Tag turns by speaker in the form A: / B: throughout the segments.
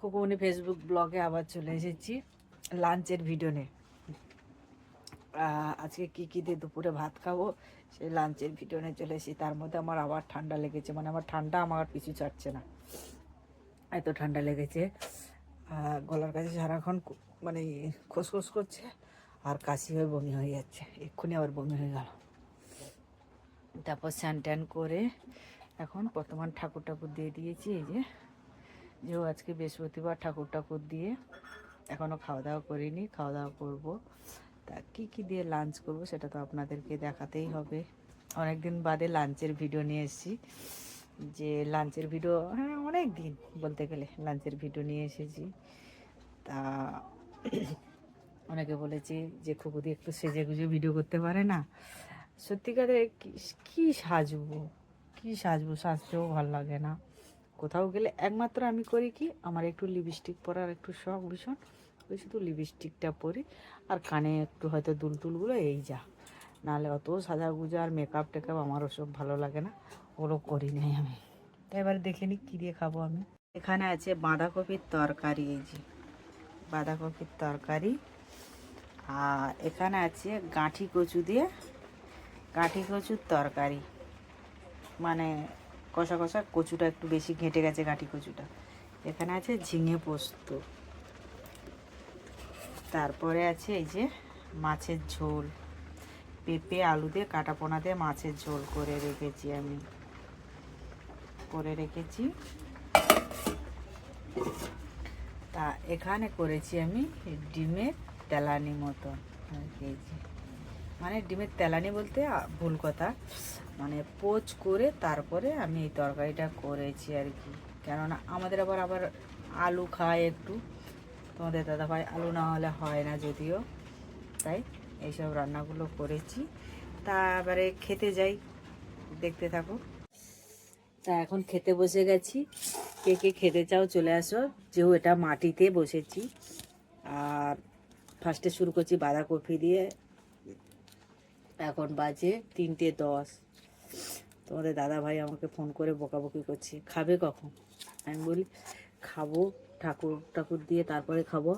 A: Khukumoni Facebook ব্লগে আবার চলে এসেছি লাঞ্চের ভিডিও নিয়ে। আজকে কী কী দিয়ে দুপুরে ভাত খাবো সেই লাঞ্চের ভিডিও নিয়ে চলে এসেছি। তার মধ্যে আমার আবার ঠান্ডা লেগেছে, মানে আমার ঠান্ডা আমার পিছু ছাড়ছে না, এত ঠান্ডা লেগেছে। গলার কাছে সারাক্ষণ মানে খসখস করছে আর কাশি হয়ে বমি হয়ে যাচ্ছে। এক্ষুনি আবার বমি হয়ে গেল। তারপর স্নান ট্যান করে এখন বর্তমান ঠাকুর টাকুর দিয়ে দিয়েছি। এই যে আজকে বৃহস্পতিবার, ঠাকুর দিয়ে এখনও খাওয়া দাওয়া করিনি, খাওয়া দাওয়া করবো। তা কী দিয়ে লাঞ্চ করব সেটা তো আপনাদেরকে দেখাতেই হবে। অনেক দিন বাদে লাঞ্চের ভিডিও নিয়ে এসেছি, যে লাঞ্চের ভিডিও, হ্যাঁ অনেক দিন বলতে গেলে লাঞ্চের ভিডিও নিয়ে এসেছি। তা অনেকে বলেছে যে খুকুদি একটু সেজে গুজে ভিডিও করতে পারে না। সত্যিকারে কী সাজবো, সাজতেও ভালো লাগে না। কোথাও গেলে একমাত্র আমি করি কি, আমার একটু লিপস্টিক পরার একটু শখ ভীষণ, ওই শুধু লিপস্টিকটা পরি আর কানে একটু হয়তো দুলটুলগুলো, এই যা। নাহলে অত সাজা গুজা আর মেকআপ টেকআপ আমার ওসব ভালো লাগে না, ওগুলো করি নাই আমি। তাই এবার দেখে নিই কী দিয়ে খাবো আমি। এখানে আছে বাঁধাকপির তরকারি, এই যে বাঁধাকপির তরকারি। আর এখানে আছে গাঁঠি কচুর তরকারি, মানে কষা কষা, কচুটা একটু বেশি ঘেঁটে গেছে গাঁঠি কচুটা। এখানে আছে ঝিঙে পোস্ত। তারপরে আছে এই যে মাছের ঝোল, পেঁপে আলু দিয়ে কাটা পোনা দিয়ে মাছের ঝোল করে রেখেছি আমি, তা এখানে করেছি আমি ডিমের তেলানি মতন। মানে ডিমের তেলানি বলতে ভুল কথা, মানে পোচ করে তারপরে আমি এই তরকারিটা করেছি আর কি। কেননা আমাদের আবার আলু খায় একটু, তোমাদের দাদাভাই আলু না হলে হয় না যদিও, তাই এইসব রান্নাগুলো করেছি। তারপরে খেতে যাই, দেখতে থাকো। তা এখন খেতে বসে গেছি। কে কে খেতে চাও চলে আসো, যেহেতু এটা মাটিতে বসেছি। আর ফার্স্টে শুরু করছি বাঁধাকপি দিয়ে। এখন বাজে 3:10। তোমাদের দাদাভাই আমাকে ফোন করে বকাবকি করছে, খাবে কখন? আমি বলি খাবো ঠাকুর দিয়ে তারপরে খাবো,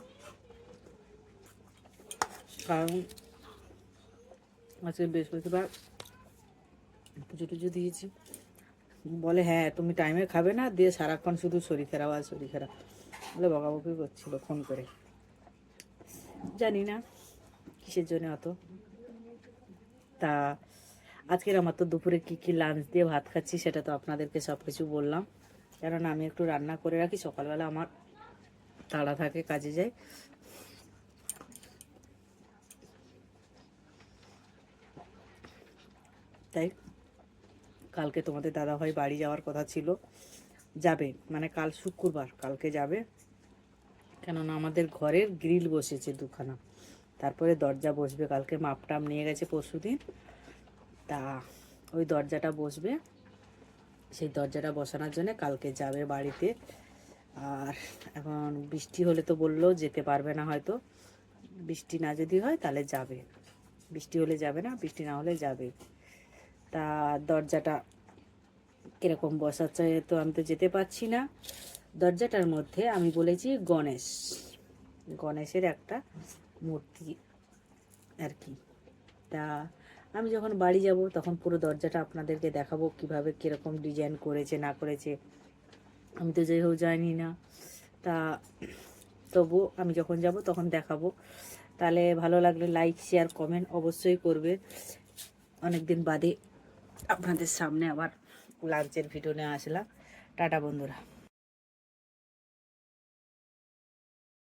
A: কারণ আজকে বৃহস্পতিবার পুজো টুজো দিয়েছি। বলে হ্যাঁ তুমি টাইমে খাবে না, দিয়ে সারাক্ষণ শুধু শরীর খারাপ বলে বকাবকি করছিল ফোন করে। জানি না কিসের জন্য অত। তা আজকের আমার তো দুপুরে কী লাঞ্চ দিয়ে ভাত খাচ্ছি সেটা তো আপনাদেরকে সব কিছু বললাম। কারণ আমি একটু রান্না করে রাখি, সকালবেলা আমার তাড়া থাকে, কাজে যাই। তাই কালকে তোমাদের দাদাভাই বাড়ি যাওয়ার কথা ছিল, যাবে মানে কাল শুক্রবার, কালকে যাবে। কেননা আমাদের ঘরের গ্রিল বসেছে দুখানা, তারপরে দরজা বসবে। কালকে মাপটাম নিয়ে গেছে পরশুদিন, তা ওই দরজাটা বসবে। সেই দরজাটা বসানোর জন্য কালকে যাবে বাড়িতে। আর এখন বৃষ্টি হলে তো বললো যেতে পারবে না, হয়তো বৃষ্টি না যদি হয় তাহলে যাবে। বৃষ্টি হলে যাবে না, বৃষ্টি না হলে যাবে। তা দরজাটা কীরকম বসাচ্ছে তো আমি তো যেতে পারছি না। দরজাটার মধ্যে আমি বলেছি গণেশের একটা মূর্তি আর কি। তা আমি যখন বাড়ি যাব তখন পুরো দরজাটা আপনাদেরকে দেখাবো, কিভাবে কীরকম ডিজাইন করেছে না করেছে। আমি তো যেহেতু জানি না, তা তবু আমি যখন যাব তখন দেখাবো। তাহলে ভালো লাগলে লাইক শেয়ার কমেন্ট অবশ্যই করবে। অনেক দিন বাদে আপনাদের সামনে আবার লাঞ্চের ভিডিও নিয়ে আসলাম। টাটা বন্ধুরা।